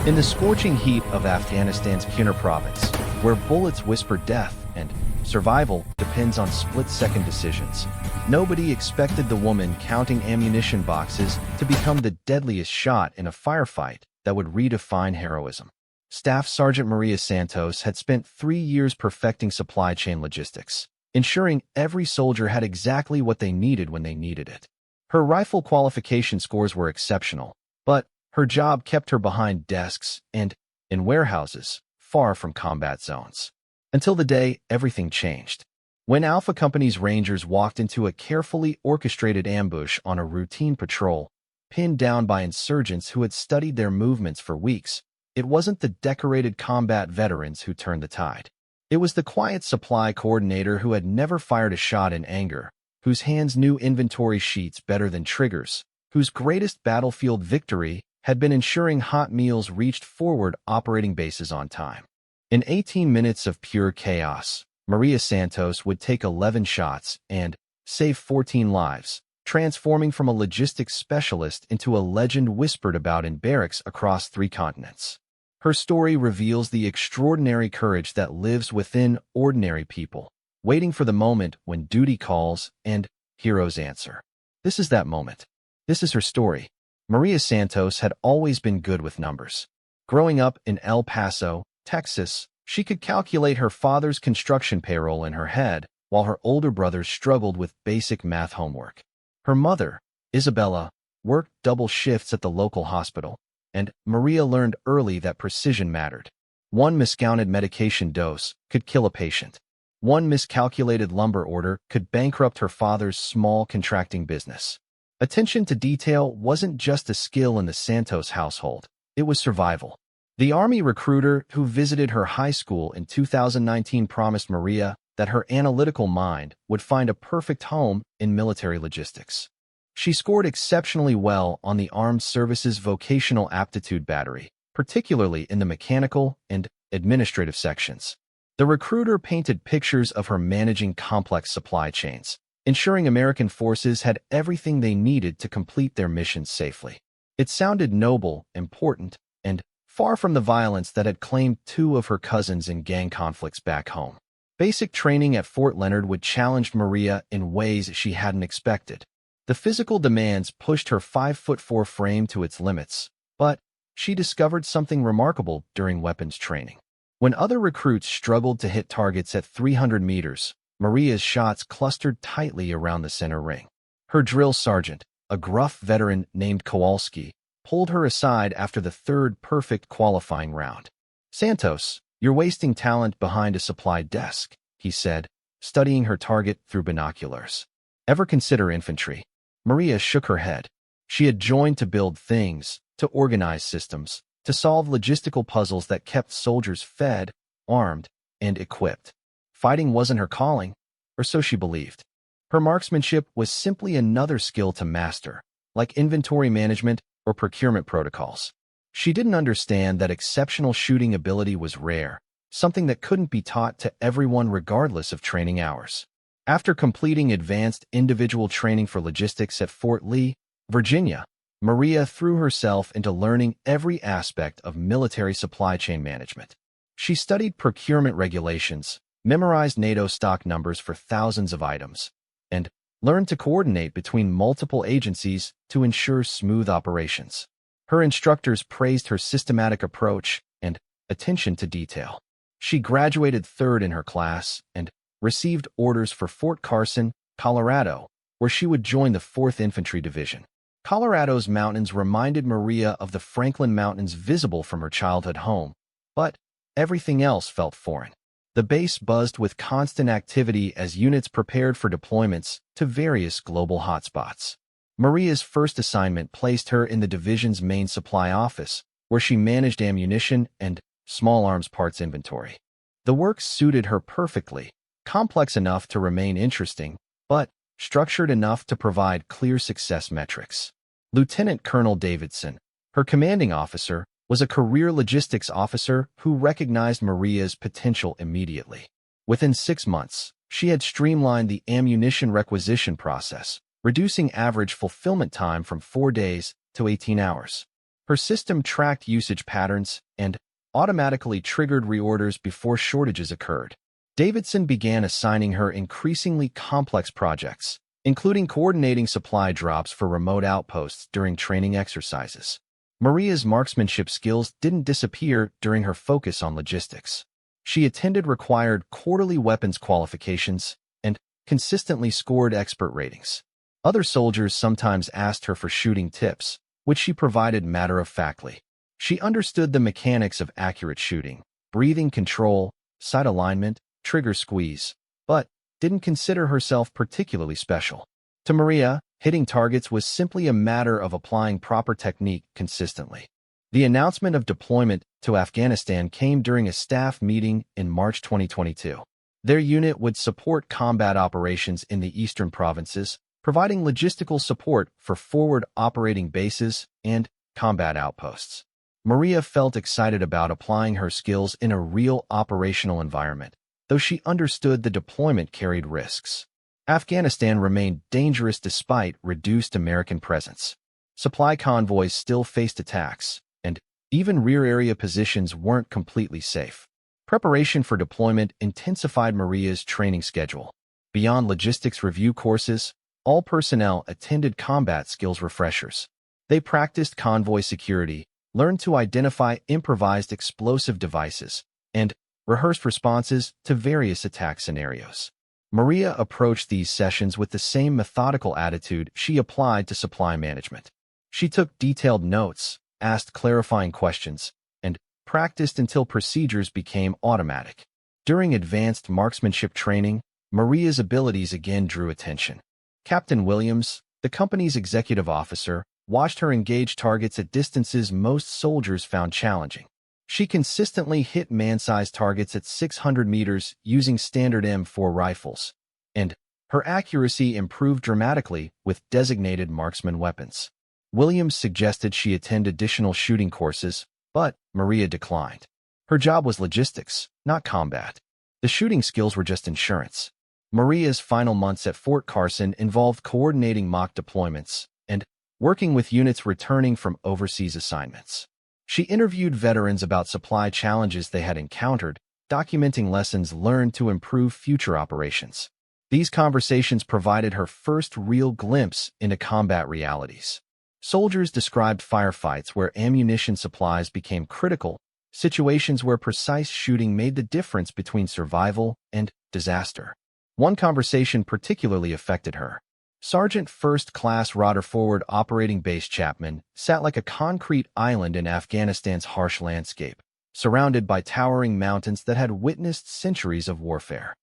In the scorching heat of Afghanistan's Kunar province, where bullets whisper death and survival depends on split-second decisions, nobody expected the woman counting ammunition boxes to become the deadliest shot in a firefight that would redefine heroism. Staff Sergeant Maria Santos had spent 3 years perfecting supply chain logistics, ensuring every soldier had exactly what they needed when they needed it. Her rifle qualification scores were exceptional, but her job kept her behind desks and in warehouses, far from combat zones. Until the day everything changed. When Alpha Company's Rangers walked into a carefully orchestrated ambush on a routine patrol, pinned down by insurgents who had studied their movements for weeks, it wasn't the decorated combat veterans who turned the tide. It was the quiet supply coordinator who had never fired a shot in anger, whose hands knew inventory sheets better than triggers, whose greatest battlefield victory had been ensuring hot meals reached forward operating bases on time. In 18 minutes of pure chaos, Maria Santos would take 11 shots and save 14 lives, transforming from a logistics specialist into a legend whispered about in barracks across 3 continents. Her story reveals the extraordinary courage that lives within ordinary people, waiting for the moment when duty calls and heroes answer. This is that moment. This is her story. Maria Santos had always been good with numbers. Growing up in El Paso, Texas, she could calculate her father's construction payroll in her head, while her older brothers struggled with basic math homework. Her mother, Isabella, worked double shifts at the local hospital, and Maria learned early that precision mattered. One miscounted medication dose could kill a patient. One miscalculated lumber order could bankrupt her father's small contracting business. Attention to detail wasn't just a skill in the Santos household, it was survival. The Army recruiter who visited her high school in 2019 promised Maria that her analytical mind would find a perfect home in military logistics. She scored exceptionally well on the Armed Services Vocational Aptitude Battery, particularly in the mechanical and administrative sections. The recruiter painted pictures of her managing complex supply chains, ensuring American forces had everything they needed to complete their missions safely. It sounded noble, important, and far from the violence that had claimed 2 of her cousins in gang conflicts back home. Basic training at Fort Leonard would challenge Maria in ways she hadn't expected. The physical demands pushed her 5'4" frame to its limits, but she discovered something remarkable during weapons training. When other recruits struggled to hit targets at 300 meters, Maria's shots clustered tightly around the center ring. Her drill sergeant, a gruff veteran named Kowalski, pulled her aside after the 3rd perfect qualifying round. "Santos, you're wasting talent behind a supply desk," he said, studying her target through binoculars. "Ever consider infantry?" Maria shook her head. She had joined to build things, to organize systems, to solve logistical puzzles that kept soldiers fed, armed, and equipped. Fighting wasn't her calling, or so she believed. Her marksmanship was simply another skill to master, like inventory management or procurement protocols. She didn't understand that exceptional shooting ability was rare, something that couldn't be taught to everyone regardless of training hours. After completing advanced individual training for logistics at Fort Lee, Virginia, Maria threw herself into learning every aspect of military supply chain management. She studied procurement regulations, memorized NATO stock numbers for thousands of items, and learned to coordinate between multiple agencies to ensure smooth operations. Her instructors praised her systematic approach and attention to detail. She graduated 3rd in her class and received orders for Fort Carson, Colorado, where she would join the 4th Infantry Division. Colorado's mountains reminded Maria of the Franklin Mountains visible from her childhood home, but everything else felt foreign. The base buzzed with constant activity as units prepared for deployments to various global hotspots. Maria's first assignment placed her in the division's main supply office, where she managed ammunition and small arms parts inventory. The work suited her perfectly, complex enough to remain interesting, but structured enough to provide clear success metrics. Lieutenant Colonel Davidson, her commanding officer, was a career logistics officer who recognized Maria's potential immediately. Within 6 months, she had streamlined the ammunition requisition process, reducing average fulfillment time from 4 days to 18 hours. Her system tracked usage patterns and automatically triggered reorders before shortages occurred. Davidson began assigning her increasingly complex projects, including coordinating supply drops for remote outposts during training exercises. Maria's marksmanship skills didn't disappear during her focus on logistics. She attended required quarterly weapons qualifications and consistently scored expert ratings. Other soldiers sometimes asked her for shooting tips, which she provided matter-of-factly. She understood the mechanics of accurate shooting, breathing control, sight alignment, trigger squeeze, but didn't consider herself particularly special. To Maria, hitting targets was simply a matter of applying proper technique consistently. The announcement of deployment to Afghanistan came during a staff meeting in March 2022. Their unit would support combat operations in the eastern provinces, providing logistical support for forward operating bases and combat outposts. Maria felt excited about applying her skills in a real operational environment, though she understood the deployment carried risks. Afghanistan remained dangerous despite reduced American presence. Supply convoys still faced attacks, and even rear area positions weren't completely safe. Preparation for deployment intensified Maria's training schedule. Beyond logistics review courses, all personnel attended combat skills refreshers. They practiced convoy security, learned to identify improvised explosive devices, and rehearsed responses to various attack scenarios. Maria approached these sessions with the same methodical attitude she applied to supply management. She took detailed notes, asked clarifying questions, and practiced until procedures became automatic. During advanced marksmanship training, Maria's abilities again drew attention. Captain Williams, the company's executive officer, watched her engage targets at distances most soldiers found challenging. She consistently hit man-sized targets at 600 meters using standard M4 rifles, and her accuracy improved dramatically with designated marksman weapons. Williams suggested she attend additional shooting courses, but Maria declined. Her job was logistics, not combat. The shooting skills were just insurance. Maria's final months at Fort Carson involved coordinating mock deployments and working with units returning from overseas assignments. She interviewed veterans about supply challenges they had encountered, documenting lessons learned to improve future operations. These conversations provided her first real glimpse into combat realities. Soldiers described firefights where ammunition supplies became critical, situations where precise shooting made the difference between survival and disaster. One conversation particularly affected her. Sergeant First Class Rudderforward Operating Base Chapman sat like a concrete island in Afghanistan's harsh landscape, surrounded by towering mountains that had witnessed centuries of warfare.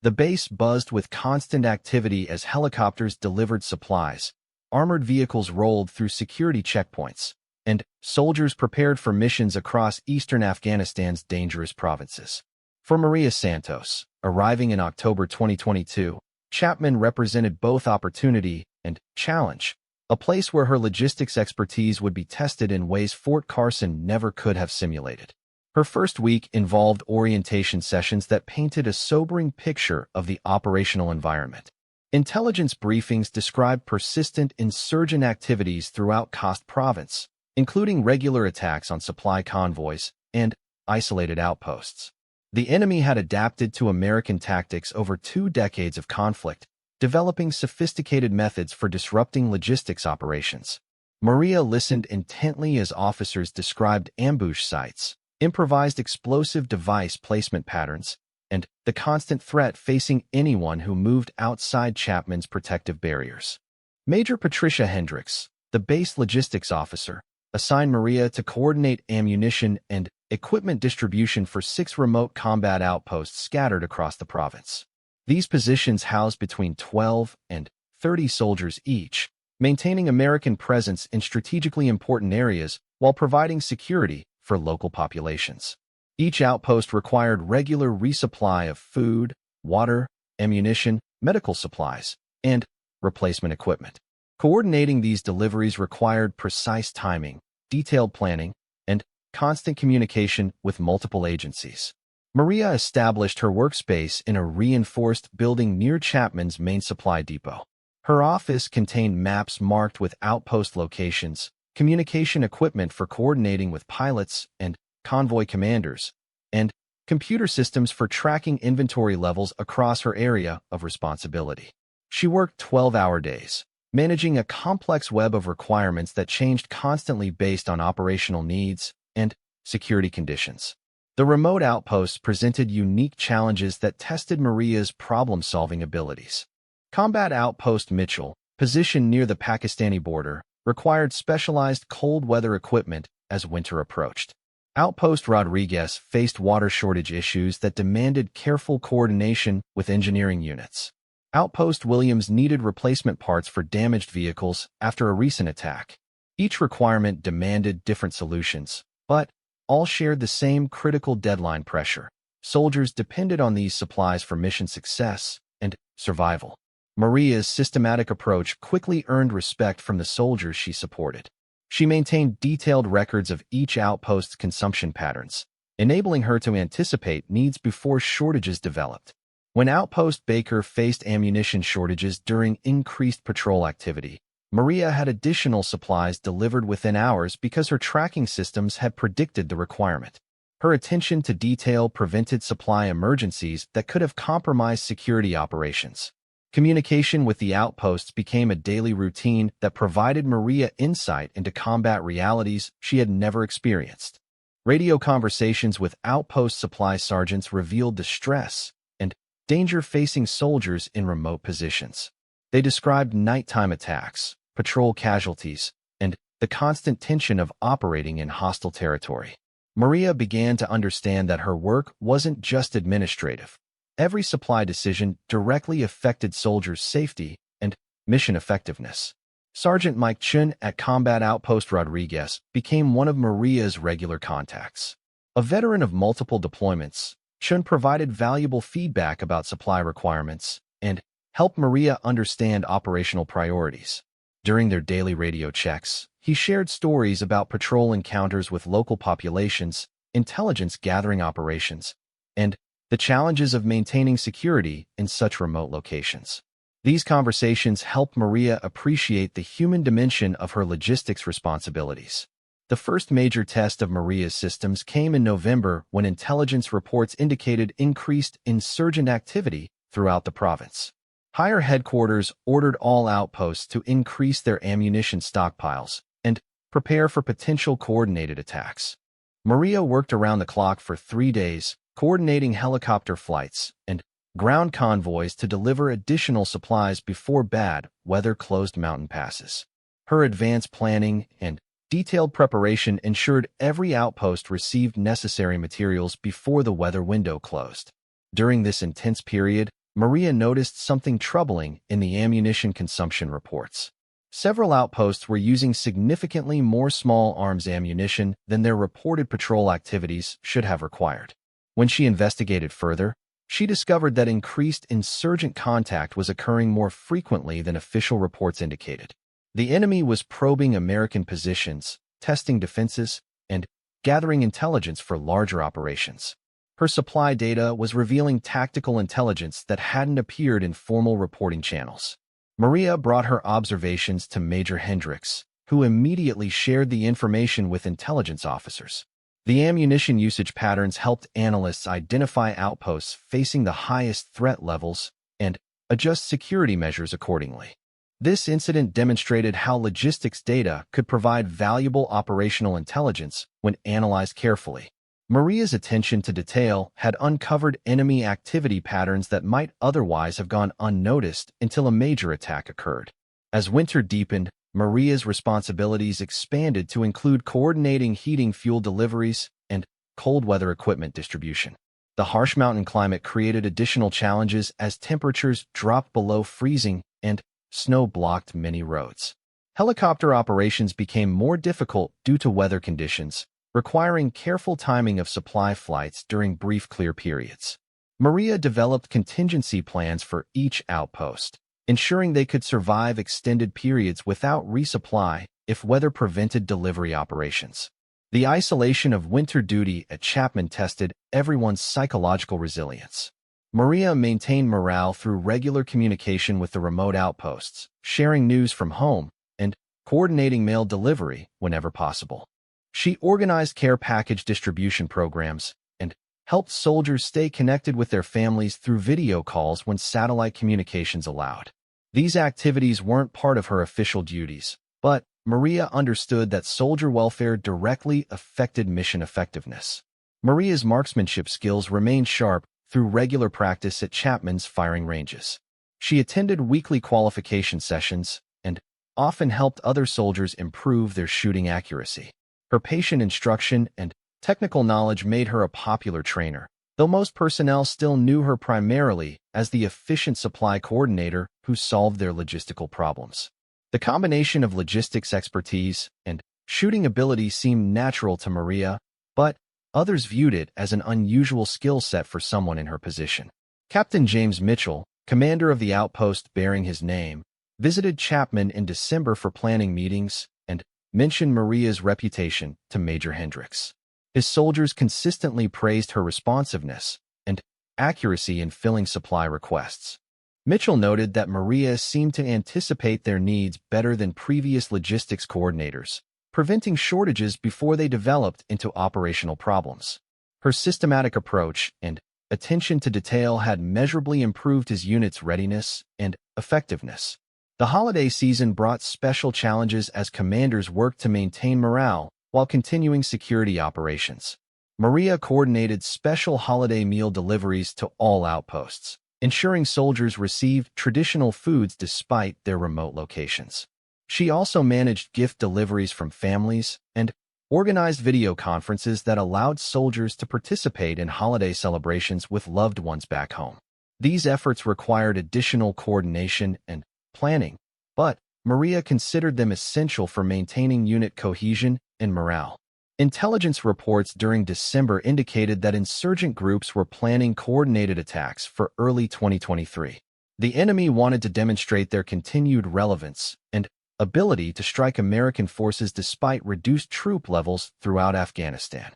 The base buzzed with constant activity as helicopters delivered supplies, armored vehicles rolled through security checkpoints, and soldiers prepared for missions across eastern Afghanistan's dangerous provinces. For Maria Santos, arriving in October 2022, Chapman represented both opportunity and challenge, a place where her logistics expertise would be tested in ways Fort Carson never could have simulated. Her first week involved orientation sessions that painted a sobering picture of the operational environment. Intelligence briefings described persistent insurgent activities throughout Khost Province, including regular attacks on supply convoys and isolated outposts. The enemy had adapted to American tactics over 2 decades of conflict, developing sophisticated methods for disrupting logistics operations. Maria listened intently as officers described ambush sites, improvised explosive device placement patterns, and the constant threat facing anyone who moved outside Chapman's protective barriers. Major Patricia Hendricks, the base logistics officer, assigned Maria to coordinate ammunition and equipment distribution for 6 remote combat outposts scattered across the province. These positions housed between 12 and 30 soldiers each, maintaining American presence in strategically important areas while providing security for local populations. Each outpost required regular resupply of food, water, ammunition, medical supplies, and replacement equipment. Coordinating these deliveries required precise timing, detailed planning, and constant communication with multiple agencies. Maria established her workspace in a reinforced building near Chapman's main supply depot. Her office contained maps marked with outpost locations, communication equipment for coordinating with pilots and convoy commanders, and computer systems for tracking inventory levels across her area of responsibility. She worked 12-hour days, managing a complex web of requirements that changed constantly based on operational needs and security conditions. The remote outposts presented unique challenges that tested Maria's problem-solving abilities. Combat Outpost Mitchell, positioned near the Pakistani border, required specialized cold weather equipment as winter approached. Outpost Rodriguez faced water shortage issues that demanded careful coordination with engineering units. Outpost Williams needed replacement parts for damaged vehicles after a recent attack. Each requirement demanded different solutions, but all shared the same critical deadline pressure. Soldiers depended on these supplies for mission success and survival. Maria's systematic approach quickly earned respect from the soldiers she supported. She maintained detailed records of each outpost's consumption patterns, enabling her to anticipate needs before shortages developed. When Outpost Baker faced ammunition shortages during increased patrol activity, Maria had additional supplies delivered within hours because her tracking systems had predicted the requirement. Her attention to detail prevented supply emergencies that could have compromised security operations. Communication with the outposts became a daily routine that provided Maria insight into combat realities she had never experienced. Radio conversations with outpost supply sergeants revealed the stress and danger facing soldiers in remote positions. They described nighttime attacks, patrol casualties, and the constant tension of operating in hostile territory. Maria began to understand that her work wasn't just administrative. Every supply decision directly affected soldiers' safety and mission effectiveness. Sergeant Mike Chun at Combat Outpost Rodriguez became one of Maria's regular contacts. A veteran of multiple deployments, Chun provided valuable feedback about supply requirements and helped Maria understand operational priorities. During their daily radio checks, he shared stories about patrol encounters with local populations, intelligence gathering operations, and the challenges of maintaining security in such remote locations. These conversations helped Maria appreciate the human dimension of her logistics responsibilities. The first major test of Maria's systems came in November when intelligence reports indicated increased insurgent activity throughout the province. Higher headquarters ordered all outposts to increase their ammunition stockpiles and prepare for potential coordinated attacks. Maria worked around the clock for 3 days, coordinating helicopter flights and ground convoys to deliver additional supplies before bad weather closed mountain passes. Her advanced planning and detailed preparation ensured every outpost received necessary materials before the weather window closed. During this intense period, Maria noticed something troubling in the ammunition consumption reports. Several outposts were using significantly more small arms ammunition than their reported patrol activities should have required. When she investigated further, she discovered that increased insurgent contact was occurring more frequently than official reports indicated. The enemy was probing American positions, testing defenses, and gathering intelligence for larger operations. Her supply data was revealing tactical intelligence that hadn't appeared in formal reporting channels. Maria brought her observations to Major Hendricks, who immediately shared the information with intelligence officers. The ammunition usage patterns helped analysts identify outposts facing the highest threat levels and adjust security measures accordingly. This incident demonstrated how logistics data could provide valuable operational intelligence when analyzed carefully. Maria's attention to detail had uncovered enemy activity patterns that might otherwise have gone unnoticed until a major attack occurred. As winter deepened, Maria's responsibilities expanded to include coordinating heating fuel deliveries and cold weather equipment distribution. The harsh mountain climate created additional challenges as temperatures dropped below freezing and snow blocked many roads. Helicopter operations became more difficult due to weather conditions, requiring careful timing of supply flights during brief clear periods. Maria developed contingency plans for each outpost, ensuring they could survive extended periods without resupply if weather prevented delivery operations. The isolation of winter duty at Chapman tested everyone's psychological resilience. Maria maintained morale through regular communication with the remote outposts, sharing news from home, and coordinating mail delivery whenever possible. She organized care package distribution programs and helped soldiers stay connected with their families through video calls when satellite communications allowed. These activities weren't part of her official duties, but Maria understood that soldier welfare directly affected mission effectiveness. Maria's marksmanship skills remained sharp through regular practice at Chapman's firing ranges. She attended weekly qualification sessions and often helped other soldiers improve their shooting accuracy. Her patient instruction and technical knowledge made her a popular trainer, though most personnel still knew her primarily as the efficient supply coordinator who solved their logistical problems. The combination of logistics expertise and shooting ability seemed natural to Maria, but others viewed it as an unusual skill set for someone in her position. Captain James Mitchell, commander of the outpost bearing his name, visited Chapman in December for planning meetings and mentioned Maria's reputation to Major Hendricks. His soldiers consistently praised her responsiveness and accuracy in filling supply requests. Mitchell noted that Maria seemed to anticipate their needs better than previous logistics coordinators, preventing shortages before they developed into operational problems. Her systematic approach and attention to detail had measurably improved his unit's readiness and effectiveness. The holiday season brought special challenges as commanders worked to maintain morale while continuing security operations. Maria coordinated special holiday meal deliveries to all outposts, ensuring soldiers received traditional foods despite their remote locations. She also managed gift deliveries from families and organized video conferences that allowed soldiers to participate in holiday celebrations with loved ones back home. These efforts required additional coordination and planning, but Maria considered them essential for maintaining unit cohesion and morale. Intelligence reports during December indicated that insurgent groups were planning coordinated attacks for early 2023. The enemy wanted to demonstrate their continued relevance and ability to strike American forces despite reduced troop levels throughout Afghanistan.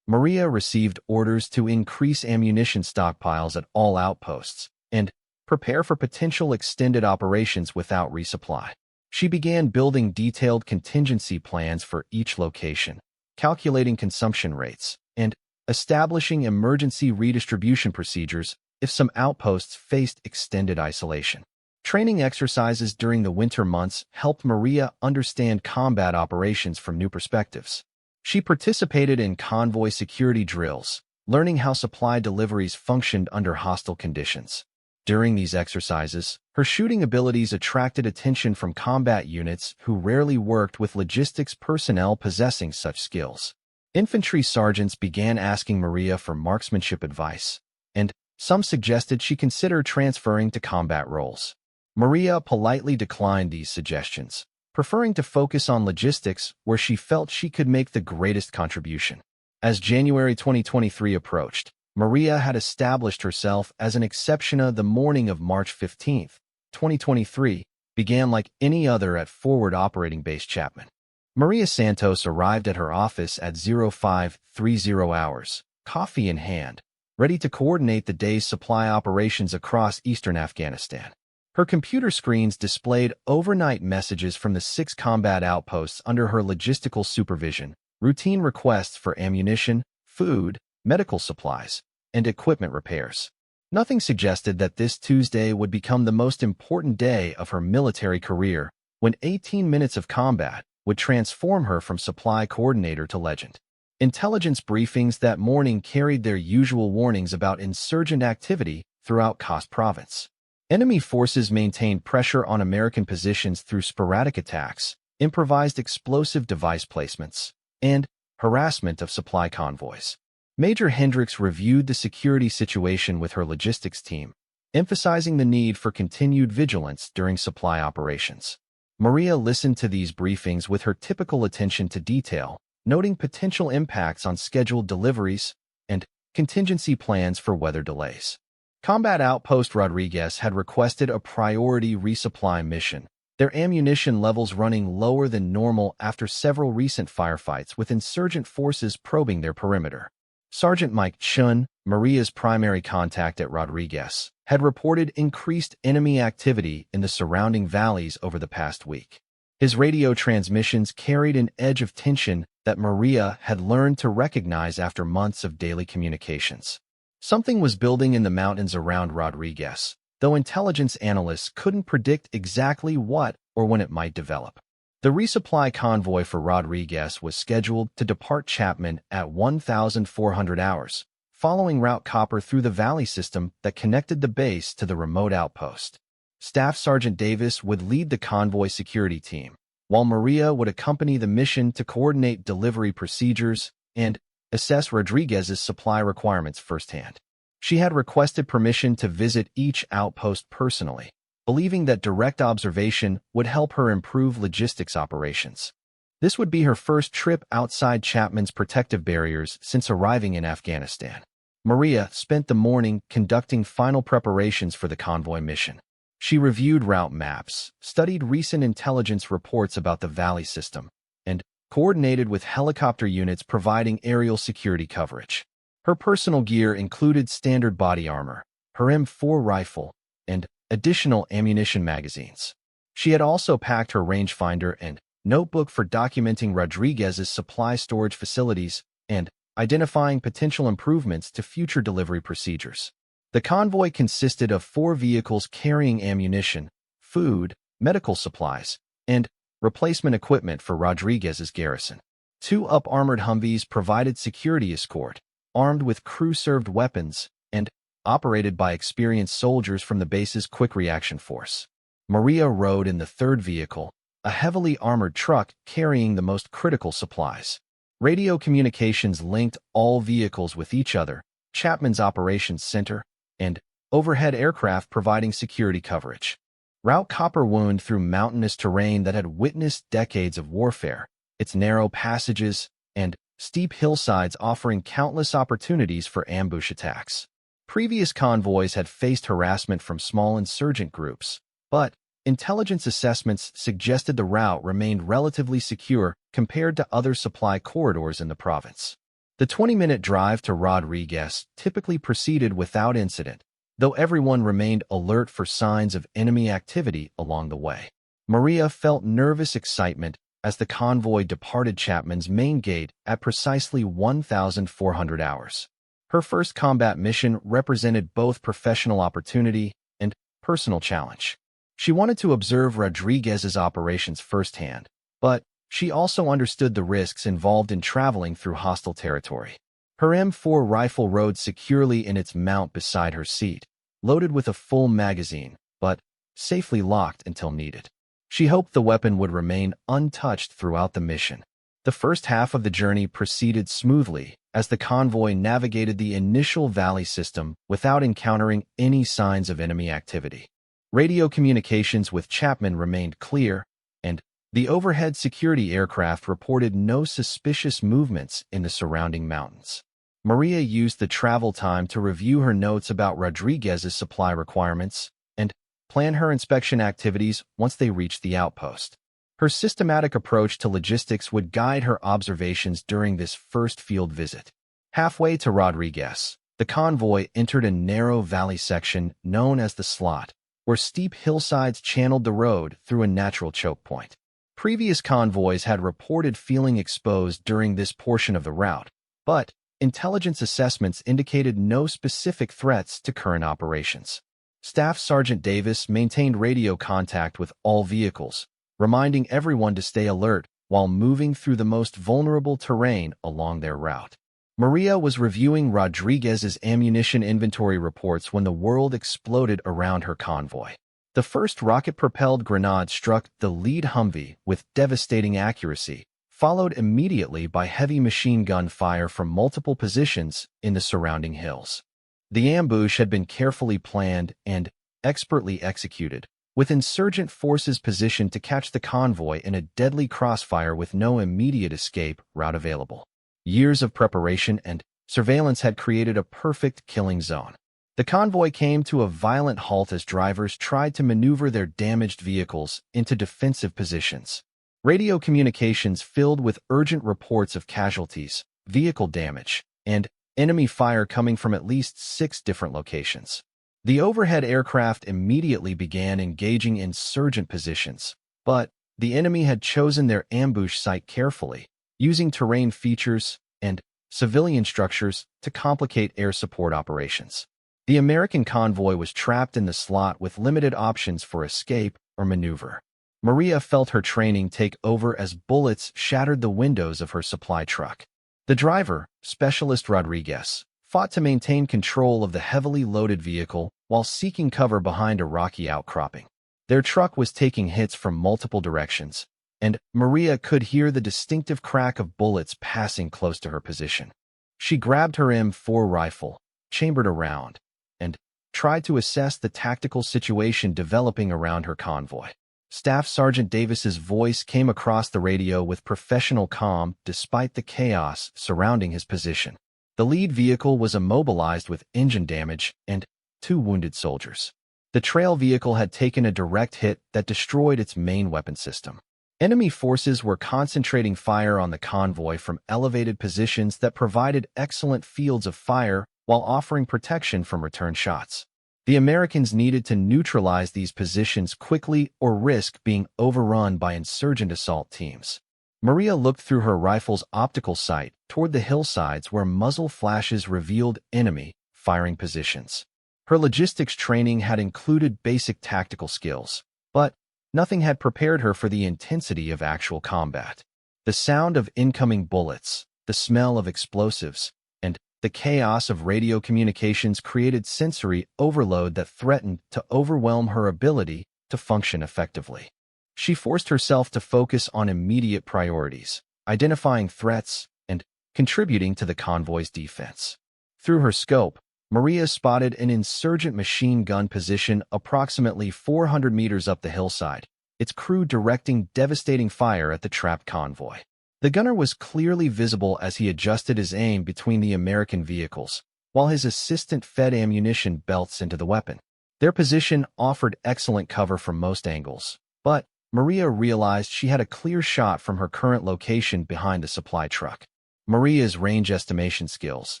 Maria received orders to increase ammunition stockpiles at all outposts and prepare for potential extended operations without resupply. She began building detailed contingency plans for each location, calculating consumption rates, and establishing emergency redistribution procedures if some outposts faced extended isolation. Training exercises during the winter months helped Maria understand combat operations from new perspectives. She participated in convoy security drills, learning how supply deliveries functioned under hostile conditions. During these exercises, her shooting abilities attracted attention from combat units who rarely worked with logistics personnel possessing such skills. Infantry sergeants began asking Maria for marksmanship advice, and some suggested she consider transferring to combat roles. Maria politely declined these suggestions, preferring to focus on logistics where she felt she could make the greatest contribution. As January 2023 approached, Maria had established herself as an exception. The morning of March 15, 2023, began like any other at Forward Operating Base Chapman. Maria Santos arrived at her office at 0530 hours, coffee in hand, ready to coordinate the day's supply operations across eastern Afghanistan. Her computer screens displayed overnight messages from the 6 combat outposts under her logistical supervision, routine requests for ammunition, food, medical supplies, and equipment repairs. Nothing suggested that this Tuesday would become the most important day of her military career, when 18 minutes of combat would transform her from supply coordinator to legend. Intelligence briefings that morning carried their usual warnings about insurgent activity throughout Khost province. Enemy forces maintained pressure on American positions through sporadic attacks, improvised explosive device placements, and harassment of supply convoys. Major Hendricks reviewed the security situation with her logistics team, emphasizing the need for continued vigilance during supply operations. Maria listened to these briefings with her typical attention to detail, noting potential impacts on scheduled deliveries and contingency plans for weather delays. Combat Outpost Rodriguez had requested a priority resupply mission, their ammunition levels running lower than normal after several recent firefights with insurgent forces probing their perimeter. Sergeant Mike Chun, Maria's primary contact at Rodriguez, had reported increased enemy activity in the surrounding valleys over the past week. His radio transmissions carried an edge of tension that Maria had learned to recognize after months of daily communications. Something was building in the mountains around Rodriguez, though intelligence analysts couldn't predict exactly what or when it might develop. The resupply convoy for Rodriguez was scheduled to depart Chapman at 1,400 hours, following Route Copper through the valley system that connected the base to the remote outpost. Staff Sergeant Davis would lead the convoy security team, while Maria would accompany the mission to coordinate delivery procedures and assess Rodriguez's supply requirements firsthand. She had requested permission to visit each outpost personally, believing that direct observation would help her improve logistics operations. This would be her first trip outside Chapman's protective barriers since arriving in Afghanistan. Maria spent the morning conducting final preparations for the convoy mission. She reviewed route maps, studied recent intelligence reports about the valley system, and coordinated with helicopter units providing aerial security coverage. Her personal gear included standard body armor, her M4 rifle, and additional ammunition magazines. She had also packed her rangefinder and notebook for documenting Rodriguez's supply storage facilities and identifying potential improvements to future delivery procedures. The convoy consisted of 4 vehicles carrying ammunition, food, medical supplies, and replacement equipment for Rodriguez's garrison. 2 up-armored Humvees provided security escort, armed with crew-served weapons, and operated by experienced soldiers from the base's Quick Reaction Force. Maria rode in the 3rd vehicle, a heavily armored truck carrying the most critical supplies. Radio communications linked all vehicles with each other, Chapman's operations center, and overhead aircraft providing security coverage. Route Copper wound through mountainous terrain that had witnessed decades of warfare, its narrow passages and steep hillsides offering countless opportunities for ambush attacks. Previous convoys had faced harassment from small insurgent groups, but intelligence assessments suggested the route remained relatively secure compared to other supply corridors in the province. The 20-minute drive to Rodriguez typically proceeded without incident, though everyone remained alert for signs of enemy activity along the way. Maria felt nervous excitement as the convoy departed Chapman's main gate at precisely 1,400 hours. Her first combat mission represented both professional opportunity and personal challenge. She wanted to observe Rodriguez's operations firsthand, but she also understood the risks involved in traveling through hostile territory. Her M4 rifle rode securely in its mount beside her seat, loaded with a full magazine, but safely locked until needed. She hoped the weapon would remain untouched throughout the mission. The first half of the journey proceeded smoothly as the convoy navigated the initial valley system without encountering any signs of enemy activity. Radio communications with Chapman remained clear, and the overhead security aircraft reported no suspicious movements in the surrounding mountains. Maria used the travel time to review her notes about Rodriguez's supply requirements and plan her inspection activities once they reached the outpost. Her systematic approach to logistics would guide her observations during this first field visit. Halfway to Rodriguez, the convoy entered a narrow valley section known as the Slot, where steep hillsides channeled the road through a natural choke point. Previous convoys had reported feeling exposed during this portion of the route, but intelligence assessments indicated no specific threats to current operations. Staff Sergeant Davis maintained radio contact with all vehicles, reminding everyone to stay alert while moving through the most vulnerable terrain along their route. Maria was reviewing Rodriguez's ammunition inventory reports when the world exploded around her convoy. The first rocket-propelled grenade struck the lead Humvee with devastating accuracy, followed immediately by heavy machine gun fire from multiple positions in the surrounding hills. The ambush had been carefully planned and expertly executed, with insurgent forces positioned to catch the convoy in a deadly crossfire with no immediate escape route available. Years of preparation and surveillance had created a perfect killing zone. The convoy came to a violent halt as drivers tried to maneuver their damaged vehicles into defensive positions. Radio communications filled with urgent reports of casualties, vehicle damage, and enemy fire coming from at least 6 different locations. The overhead aircraft immediately began engaging insurgent positions, but the enemy had chosen their ambush site carefully, using terrain features and civilian structures to complicate air support operations. The American convoy was trapped in the slot with limited options for escape or maneuver. Maria felt her training take over as bullets shattered the windows of her supply truck. The driver, Specialist Rodriguez, fought to maintain control of the heavily loaded vehicle while seeking cover behind a rocky outcropping. Their truck was taking hits from multiple directions, and Maria could hear the distinctive crack of bullets passing close to her position. She grabbed her M4 rifle, chambered a round, and tried to assess the tactical situation developing around her convoy. Staff Sergeant Davis's voice came across the radio with professional calm despite the chaos surrounding his position. The lead vehicle was immobilized with engine damage and 2 wounded soldiers. The trail vehicle had taken a direct hit that destroyed its main weapon system. Enemy forces were concentrating fire on the convoy from elevated positions that provided excellent fields of fire while offering protection from return shots. The Americans needed to neutralize these positions quickly or risk being overrun by insurgent assault teams. Maria looked through her rifle's optical sight toward the hillsides where muzzle flashes revealed enemy firing positions. Her logistics training had included basic tactical skills, but nothing had prepared her for the intensity of actual combat. The sound of incoming bullets, the smell of explosives, and the chaos of radio communications created sensory overload that threatened to overwhelm her ability to function effectively. She forced herself to focus on immediate priorities, identifying threats, and contributing to the convoy's defense. Through her scope, Maria spotted an insurgent machine gun position approximately 400 meters up the hillside, its crew directing devastating fire at the trapped convoy. The gunner was clearly visible as he adjusted his aim between the American vehicles, while his assistant fed ammunition belts into the weapon. Their position offered excellent cover from most angles, but Maria realized she had a clear shot from her current location behind the supply truck. Maria's range estimation skills,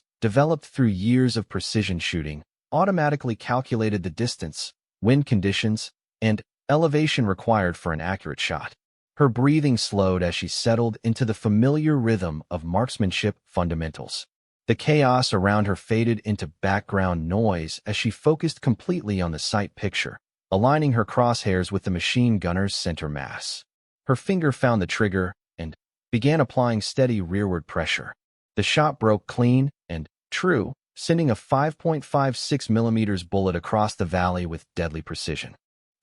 developed through years of precision shooting, automatically calculated the distance, wind conditions, and elevation required for an accurate shot. Her breathing slowed as she settled into the familiar rhythm of marksmanship fundamentals. The chaos around her faded into background noise as she focused completely on the sight picture, aligning her crosshairs with the machine gunner's center mass. Her finger found the trigger and began applying steady rearward pressure. The shot broke clean and true, sending a 5.56 mm bullet across the valley with deadly precision.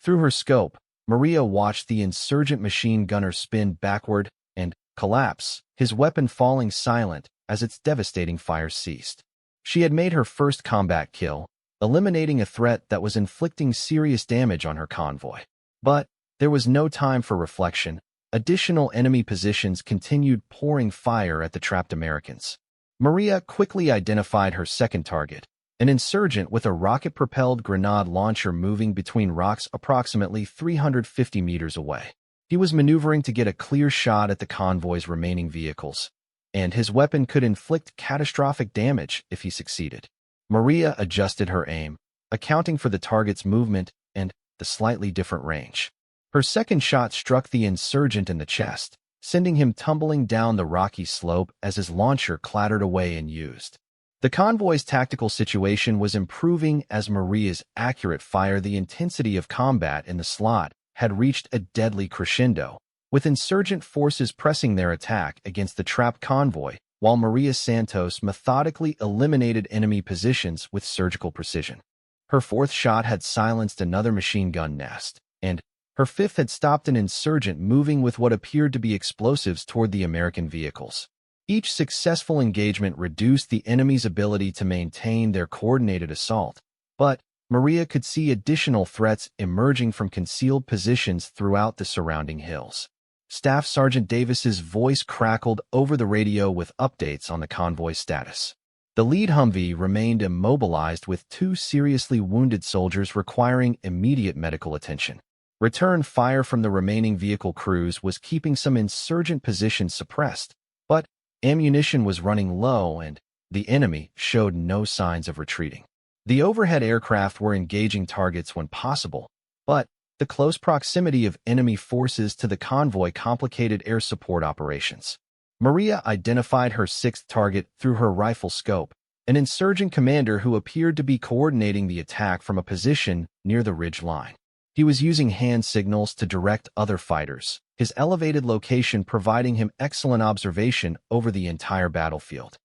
Through her scope, Maria watched the insurgent machine gunner spin backward and collapse, his weapon falling silent as its devastating fire ceased. She had made her first combat kill, eliminating a threat that was inflicting serious damage on her convoy. But there was no time for reflection. Additional enemy positions continued pouring fire at the trapped Americans. Maria quickly identified her second target, an insurgent with a rocket-propelled grenade launcher moving between rocks approximately 350 meters away. He was maneuvering to get a clear shot at the convoy's remaining vehicles, and his weapon could inflict catastrophic damage if he succeeded. Maria adjusted her aim, accounting for the target's movement and the slightly different range. Her second shot struck the insurgent in the chest, sending him tumbling down the rocky slope as his launcher clattered away unused. The convoy's tactical situation was improving as Maria's accurate fire. The intensity of combat in the slot had reached a deadly crescendo, with insurgent forces pressing their attack against the trapped convoy, while Maria Santos methodically eliminated enemy positions with surgical precision. Her fourth shot had silenced another machine gun nest, and her fifth had stopped an insurgent moving with what appeared to be explosives toward the American vehicles. Each successful engagement reduced the enemy's ability to maintain their coordinated assault, but Maria could see additional threats emerging from concealed positions throughout the surrounding hills. Staff Sergeant Davis's voice crackled over the radio with updates on the convoy's status. The lead Humvee remained immobilized with 2 seriously wounded soldiers requiring immediate medical attention. Return fire from the remaining vehicle crews was keeping some insurgent positions suppressed, but ammunition was running low and the enemy showed no signs of retreating. The overhead aircraft were engaging targets when possible, but the close proximity of enemy forces to the convoy complicated air support operations. Maria identified her sixth target through her rifle scope, an insurgent commander who appeared to be coordinating the attack from a position near the ridge line. He was using hand signals to direct other fighters, his elevated location providing him excellent observation over the entire battlefield.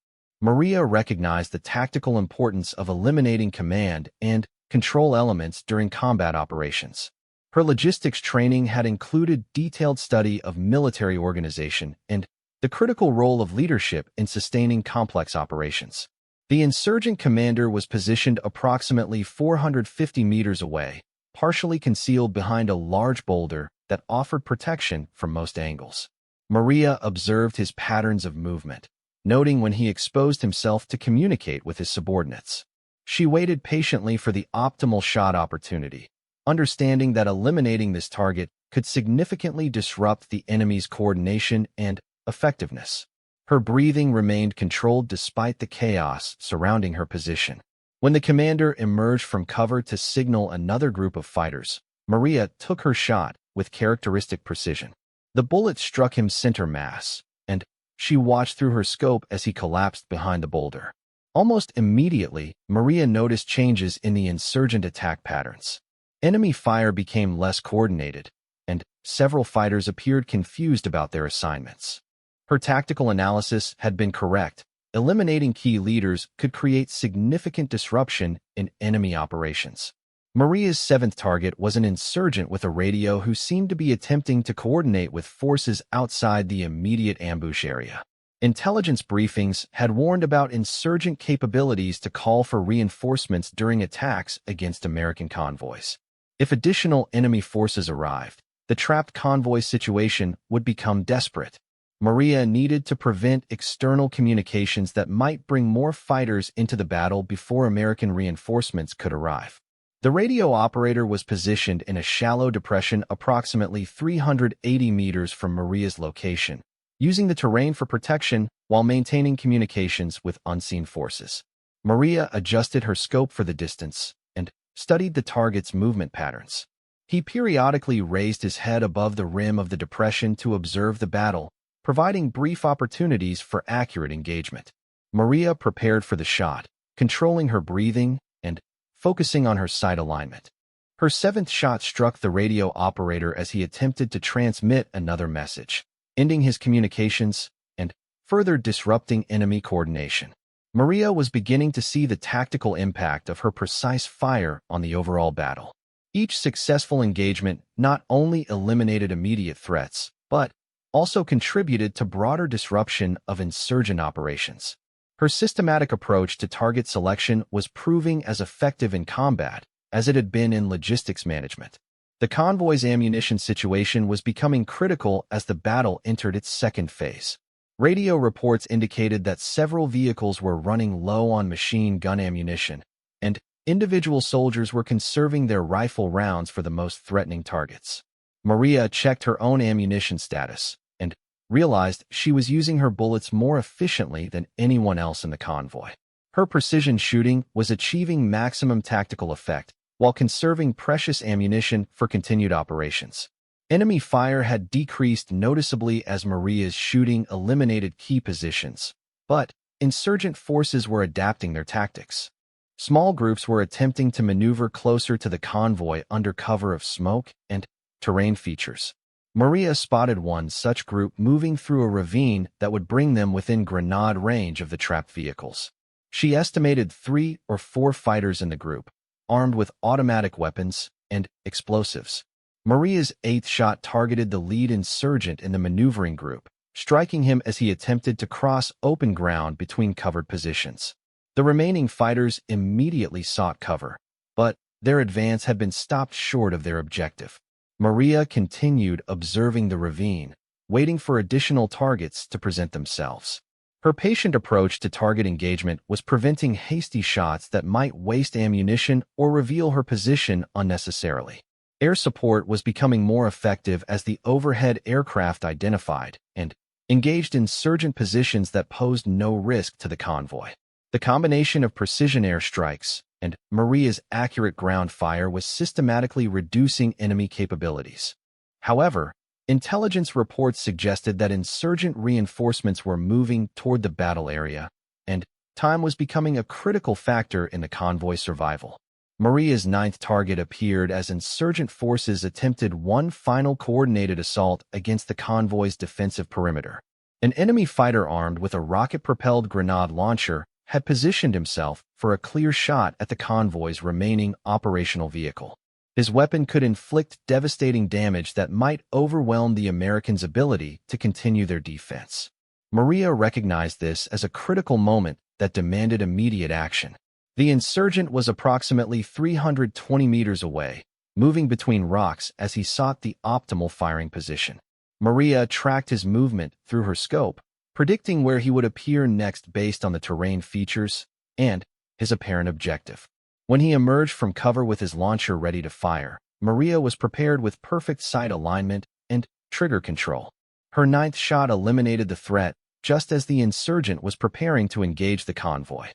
Maria recognized the tactical importance of eliminating command and control elements during combat operations. Her logistics training had included detailed study of military organization and the critical role of leadership in sustaining complex operations. The insurgent commander was positioned approximately 450 meters away, partially concealed behind a large boulder that offered protection from most angles. Maria observed his patterns of movement, noting when he exposed himself to communicate with his subordinates. She waited patiently for the optimal shot opportunity, understanding that eliminating this target could significantly disrupt the enemy's coordination and effectiveness. Her breathing remained controlled despite the chaos surrounding her position. When the commander emerged from cover to signal another group of fighters, Maria took her shot with characteristic precision. The bullet struck him center mass, and she watched through her scope as he collapsed behind the boulder. Almost immediately, Maria noticed changes in the insurgent attack patterns. Enemy fire became less coordinated, and several fighters appeared confused about their assignments. Her tactical analysis had been correct. Eliminating key leaders could create significant disruption in enemy operations. Maria's seventh target was an insurgent with a radio who seemed to be attempting to coordinate with forces outside the immediate ambush area. Intelligence briefings had warned about insurgent capabilities to call for reinforcements during attacks against American convoys. If additional enemy forces arrived, the trapped convoy situation would become desperate. Maria needed to prevent external communications that might bring more fighters into the battle before American reinforcements could arrive. The radio operator was positioned in a shallow depression approximately 380 meters from Maria's location, using the terrain for protection while maintaining communications with unseen forces. Maria adjusted her scope for the distance and studied the target's movement patterns. He periodically raised his head above the rim of the depression to observe the battle, providing brief opportunities for accurate engagement. Maria prepared for the shot, controlling her breathing and focusing on her sight alignment. Her seventh shot struck the radio operator as he attempted to transmit another message, ending his communications and further disrupting enemy coordination. Maria was beginning to see the tactical impact of her precise fire on the overall battle. Each successful engagement not only eliminated immediate threats, but also contributed to broader disruption of insurgent operations. Her systematic approach to target selection was proving as effective in combat as it had been in logistics management. The convoy's ammunition situation was becoming critical as the battle entered its second phase. Radio reports indicated that several vehicles were running low on machine gun ammunition, and individual soldiers were conserving their rifle rounds for the most threatening targets. Maria checked her own ammunition status and realized she was using her bullets more efficiently than anyone else in the convoy. Her precision shooting was achieving maximum tactical effect while conserving precious ammunition for continued operations. Enemy fire had decreased noticeably as Maria's shooting eliminated key positions, but insurgent forces were adapting their tactics. Small groups were attempting to maneuver closer to the convoy under cover of smoke and terrain features. Maria spotted one such group moving through a ravine that would bring them within grenade range of the trapped vehicles. She estimated 3 or 4 fighters in the group, armed with automatic weapons and explosives. Maria's 8th shot targeted the lead insurgent in the maneuvering group, striking him as he attempted to cross open ground between covered positions. The remaining fighters immediately sought cover, but their advance had been stopped short of their objective. Maria continued observing the ravine, waiting for additional targets to present themselves. Her patient approach to target engagement was preventing hasty shots that might waste ammunition or reveal her position unnecessarily. Air support was becoming more effective as the overhead aircraft identified and engaged insurgent positions that posed no risk to the convoy. The combination of precision airstrikes, and Maria's accurate ground fire was systematically reducing enemy capabilities. However, intelligence reports suggested that insurgent reinforcements were moving toward the battle area, and time was becoming a critical factor in the convoy survival. Maria's ninth target appeared as insurgent forces attempted one final coordinated assault against the convoy's defensive perimeter. An enemy fighter armed with a rocket-propelled grenade launcher had positioned himself for a clear shot at the convoy's remaining operational vehicle. His weapon could inflict devastating damage that might overwhelm the Americans' ability to continue their defense. Maria recognized this as a critical moment that demanded immediate action. The insurgent was approximately 320 meters away, moving between rocks as he sought the optimal firing position. Maria tracked his movement through her scope, predicting where he would appear next based on the terrain features and his apparent objective. When he emerged from cover with his launcher ready to fire, Maria was prepared with perfect sight alignment and trigger control. Her ninth shot eliminated the threat just as the insurgent was preparing to engage the convoy.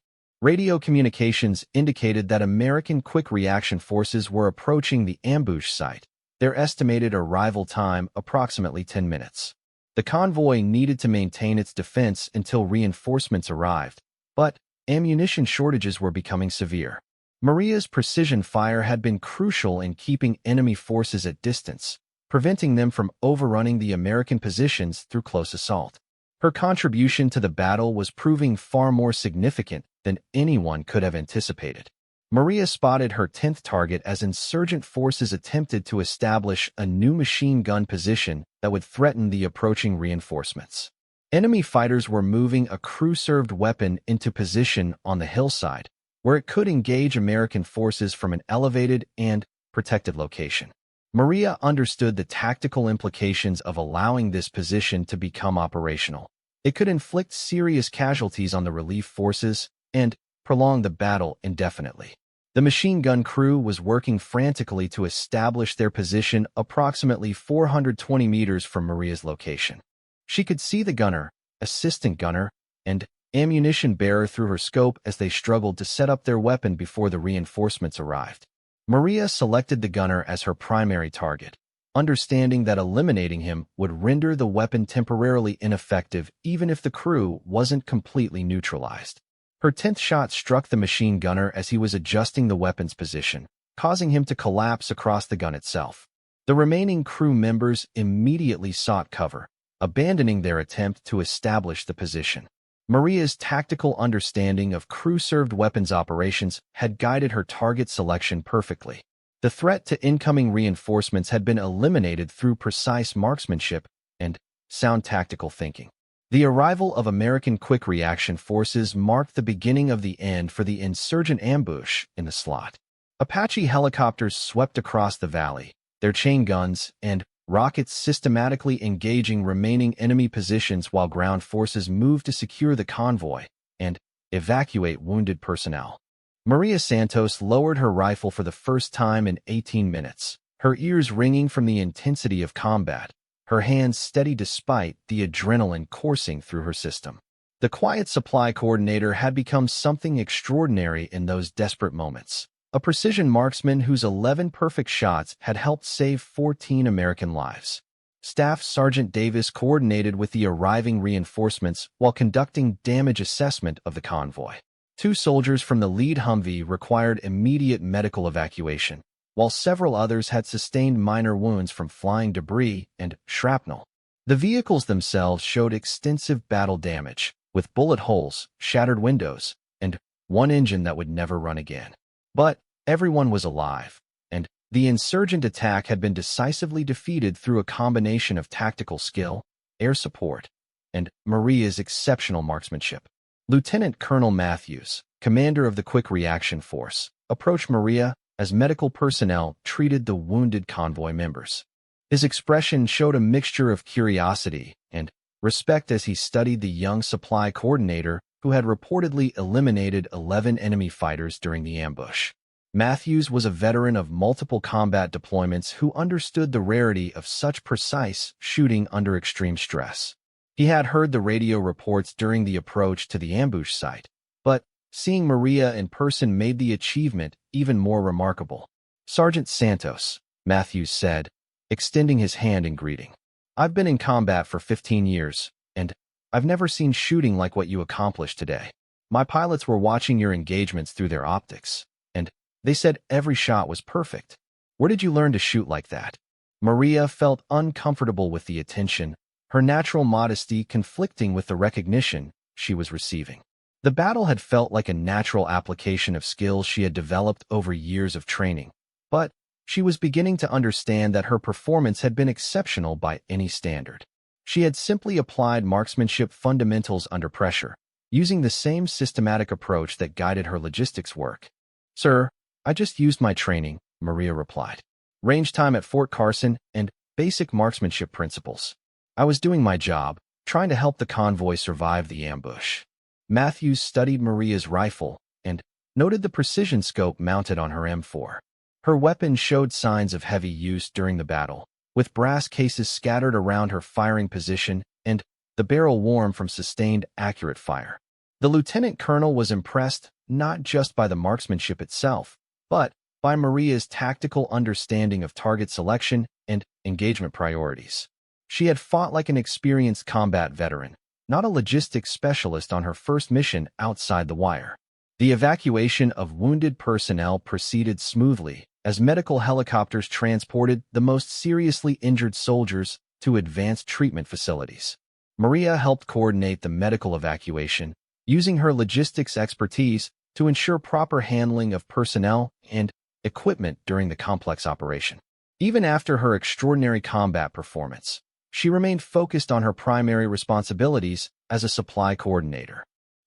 Radio communications indicated that American quick reaction forces were approaching the ambush site, their estimated arrival time approximately 10 minutes. The convoy needed to maintain its defense until reinforcements arrived, but ammunition shortages were becoming severe. Maria's precision fire had been crucial in keeping enemy forces at distance, preventing them from overrunning the American positions through close assault. Her contribution to the battle was proving far more significant than anyone could have anticipated. Maria spotted her 10th target as insurgent forces attempted to establish a new machine gun position that would threaten the approaching reinforcements. Enemy fighters were moving a crew-served weapon into position on the hillside, where it could engage American forces from an elevated and protected location. Maria understood the tactical implications of allowing this position to become operational. It could inflict serious casualties on the relief forces and prolong the battle indefinitely. The machine gun crew was working frantically to establish their position approximately 420 meters from Maria's location. She could see the gunner, assistant gunner, and ammunition bearer through her scope as they struggled to set up their weapon before the reinforcements arrived. Maria selected the gunner as her primary target, understanding that eliminating him would render the weapon temporarily ineffective even if the crew wasn't completely neutralized. Her 10th shot struck the machine gunner as he was adjusting the weapon's position, causing him to collapse across the gun itself. The remaining crew members immediately sought cover, abandoning their attempt to establish the position. Maria's tactical understanding of crew-served weapons operations had guided her target selection perfectly. The threat to incoming reinforcements had been eliminated through precise marksmanship and sound tactical thinking. The arrival of American quick reaction forces marked the beginning of the end for the insurgent ambush in the slot. Apache helicopters swept across the valley, their chain guns and rockets systematically engaging remaining enemy positions while ground forces moved to secure the convoy and evacuate wounded personnel. Maria Santos lowered her rifle for the first time in 18 minutes, her ears ringing from the intensity of combat, her hands steady despite the adrenaline coursing through her system. The quiet supply coordinator had become something extraordinary in those desperate moments. A precision marksman whose 11 perfect shots had helped save 14 American lives. Staff Sergeant Davis coordinated with the arriving reinforcements while conducting damage assessment of the convoy. 2 soldiers from the lead Humvee required immediate medical evacuation, while several others had sustained minor wounds from flying debris and shrapnel. The vehicles themselves showed extensive battle damage, with bullet holes, shattered windows, and one engine that would never run again. But everyone was alive, and the insurgent attack had been decisively defeated through a combination of tactical skill, air support, and Maria's exceptional marksmanship. Lieutenant Colonel Matthews, commander of the Quick Reaction Force, approached Maria as medical personnel treated the wounded convoy members. His expression showed a mixture of curiosity and respect as he studied the young supply coordinator who had reportedly eliminated 11 enemy fighters during the ambush. Matthews was a veteran of multiple combat deployments who understood the rarity of such precise shooting under extreme stress. He had heard the radio reports during the approach to the ambush site, but seeing Maria in person made the achievement even more remarkable. "Sergeant Santos," Matthews said, extending his hand in greeting. "I've been in combat for 15 years, and I've never seen shooting like what you accomplished today. My pilots were watching your engagements through their optics, and they said every shot was perfect. Where did you learn to shoot like that?" Maria felt uncomfortable with the attention, her natural modesty conflicting with the recognition she was receiving. The battle had felt like a natural application of skills she had developed over years of training, but she was beginning to understand that her performance had been exceptional by any standard. She had simply applied marksmanship fundamentals under pressure, using the same systematic approach that guided her logistics work. "Sir, I just used my training," Maria replied. "Range time at Fort Carson and basic marksmanship principles. I was doing my job, trying to help the convoy survive the ambush." Matthews studied Maria's rifle and noted the precision scope mounted on her M4. Her weapon showed signs of heavy use during the battle, with brass cases scattered around her firing position and the barrel warm from sustained, accurate fire. The lieutenant colonel was impressed not just by the marksmanship itself, but by Maria's tactical understanding of target selection and engagement priorities. She had fought like an experienced combat veteran, not a logistics specialist on her first mission outside the wire. The evacuation of wounded personnel proceeded smoothly as medical helicopters transported the most seriously injured soldiers to advanced treatment facilities. Maria helped coordinate the medical evacuation, using her logistics expertise to ensure proper handling of personnel and equipment during the complex operation. Even after her extraordinary combat performance, she remained focused on her primary responsibilities as a supply coordinator.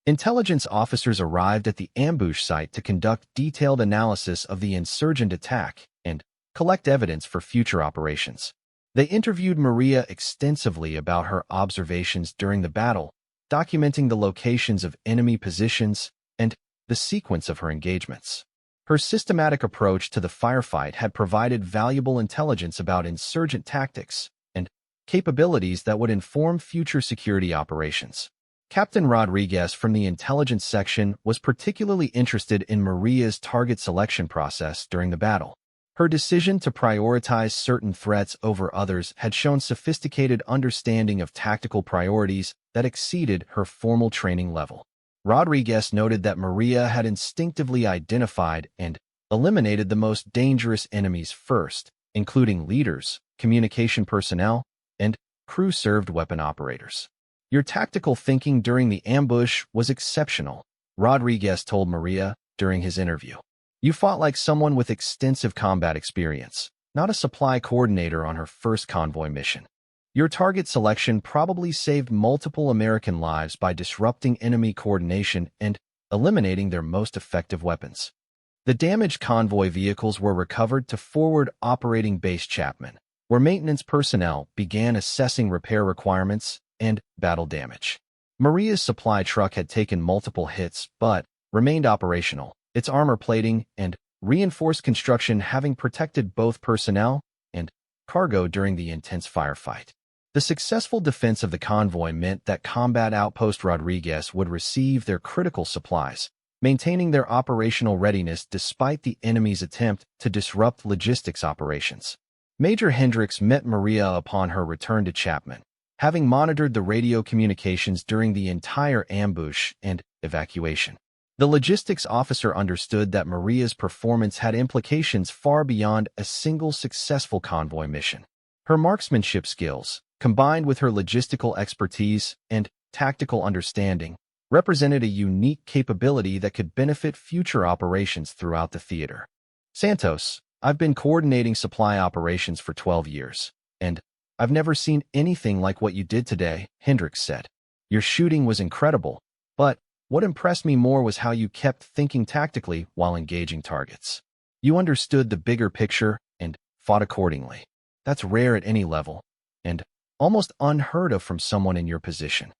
Intelligence officers arrived at the ambush site to conduct detailed analysis of the insurgent attack and collect evidence for future operations. They interviewed Maria extensively about her observations during the battle, documenting the locations of enemy positions and the sequence of her engagements. Her systematic approach to the firefight had provided valuable intelligence about insurgent tactics and capabilities that would inform future security operations. Captain Rodriguez from the intelligence section was particularly interested in Maria's target selection process during the battle. Her decision to prioritize certain threats over others had shown sophisticated understanding of tactical priorities that exceeded her formal training level. Rodriguez noted that Maria had instinctively identified and eliminated the most dangerous enemies first, including leaders, communication personnel, and crew-served weapon operators. "Your tactical thinking during the ambush was exceptional," Rodriguez told Maria during his interview. "You fought like someone with extensive combat experience, not a supply coordinator on her first convoy mission. Your target selection probably saved multiple American lives by disrupting enemy coordination and eliminating their most effective weapons." The damaged convoy vehicles were recovered to Forward Operating Base Chapman, where maintenance personnel began assessing repair requirements and battle damage. Maria's supply truck had taken multiple hits but remained operational, its armor plating and reinforced construction having protected both personnel and cargo during the intense firefight. The successful defense of the convoy meant that Combat Outpost Rodriguez would receive their critical supplies, maintaining their operational readiness despite the enemy's attempt to disrupt logistics operations. Major Hendricks met Maria upon her return to Chapman, having monitored the radio communications during the entire ambush and evacuation. The logistics officer understood that Maria's performance had implications far beyond a single successful convoy mission. Her marksmanship skills, combined with her logistical expertise and tactical understanding, represented a unique capability that could benefit future operations throughout the theater. "Santos, I've been coordinating supply operations for 12 years, and I've never seen anything like what you did today," Hendricks said. "Your shooting was incredible, but what impressed me more was how you kept thinking tactically while engaging targets. You understood the bigger picture and fought accordingly. That's rare at any level, and almost unheard of from someone in your position."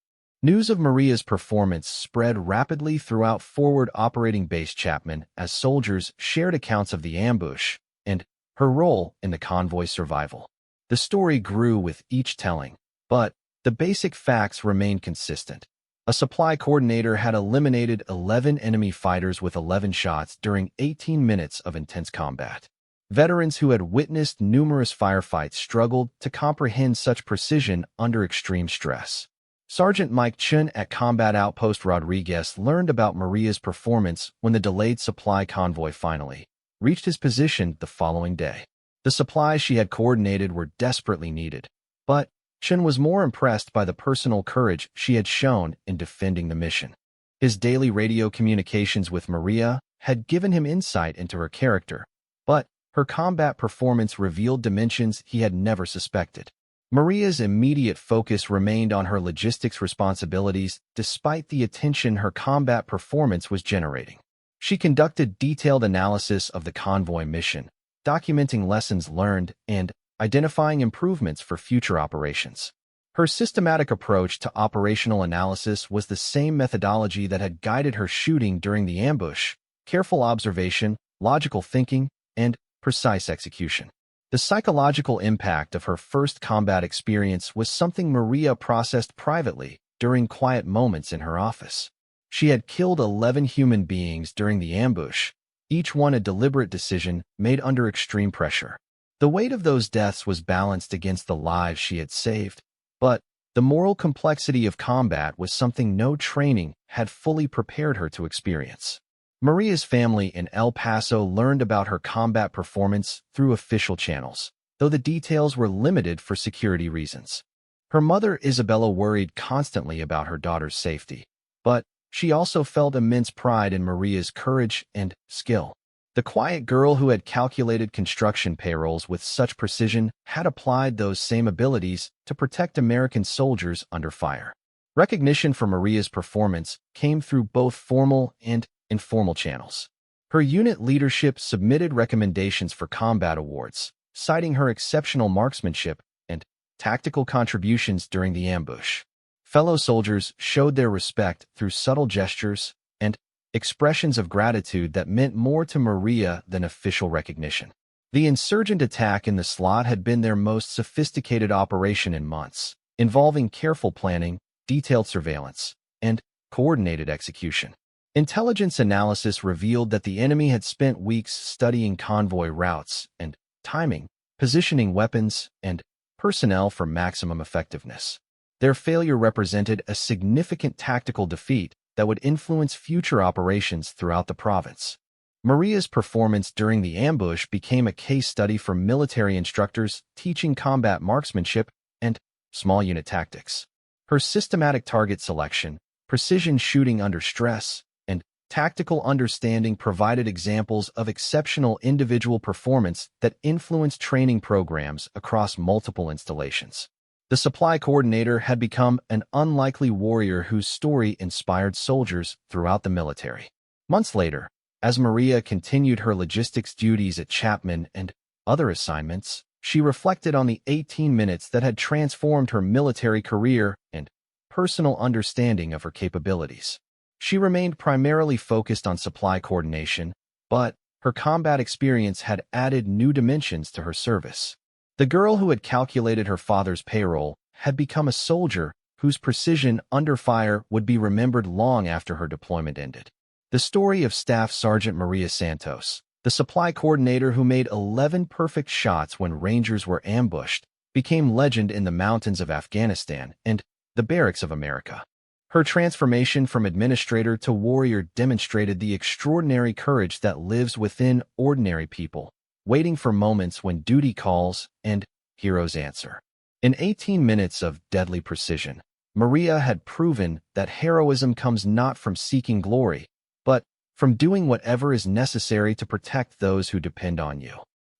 News of Maria's performance spread rapidly throughout Forward Operating Base Chapman as soldiers shared accounts of the ambush and her role in the convoy's survival. The story grew with each telling, but the basic facts remained consistent. A supply coordinator had eliminated 11 enemy fighters with 11 shots during 18 minutes of intense combat. Veterans who had witnessed numerous firefights struggled to comprehend such precision under extreme stress. Sergeant Mike Chun at Combat Outpost Rodriguez learned about Maria's performance when the delayed supply convoy finally reached his position the following day. The supplies she had coordinated were desperately needed, but Chun was more impressed by the personal courage she had shown in defending the mission. His daily radio communications with Maria had given him insight into her character, but her combat performance revealed dimensions he had never suspected. Maria's immediate focus remained on her logistics responsibilities despite the attention her combat performance was generating. She conducted detailed analysis of the convoy mission, documenting lessons learned and identifying improvements for future operations. Her systematic approach to operational analysis was the same methodology that had guided her shooting during the ambush: careful observation, logical thinking, and precise execution. The psychological impact of her first combat experience was something Maria processed privately during quiet moments in her office. She had killed 11 human beings during the ambush, each one a deliberate decision made under extreme pressure. The weight of those deaths was balanced against the lives she had saved, but the moral complexity of combat was something no training had fully prepared her to experience. Maria's family in El Paso learned about her combat performance through official channels, though the details were limited for security reasons. Her mother, Isabella, worried constantly about her daughter's safety, but she also felt immense pride in Maria's courage and skill. The quiet girl who had calculated construction payrolls with such precision had applied those same abilities to protect American soldiers under fire. Recognition for Maria's performance came through both formal and informal channels. Her unit leadership submitted recommendations for combat awards, citing her exceptional marksmanship and tactical contributions during the ambush. Fellow soldiers showed their respect through subtle gestures and expressions of gratitude that meant more to Maria than official recognition. The insurgent attack in the slot had been their most sophisticated operation in months, involving careful planning, detailed surveillance, and coordinated execution. Intelligence analysis revealed that the enemy had spent weeks studying convoy routes and timing, positioning weapons and personnel for maximum effectiveness. Their failure represented a significant tactical defeat that would influence future operations throughout the province. Maria's performance during the ambush became a case study for military instructors teaching combat marksmanship and small unit tactics. Her systematic target selection, precision shooting under stress, and tactical understanding provided examples of exceptional individual performance that influenced training programs across multiple installations. The supply coordinator had become an unlikely warrior whose story inspired soldiers throughout the military. Months later, as Maria continued her logistics duties at Chapman and other assignments, she reflected on the 18 minutes that had transformed her military career and personal understanding of her capabilities. She remained primarily focused on supply coordination, but her combat experience had added new dimensions to her service. The girl who had calculated her father's payroll had become a soldier whose precision under fire would be remembered long after her deployment ended. The story of Staff Sergeant Maria Santos, the supply coordinator who made 11 perfect shots when Rangers were ambushed, became legend in the mountains of Afghanistan and the barracks of America. Her transformation from administrator to warrior demonstrated the extraordinary courage that lives within ordinary people, waiting for moments when duty calls and heroes answer. In 18 minutes of deadly precision, Maria had proven that heroism comes not from seeking glory, but from doing whatever is necessary to protect those who depend on you.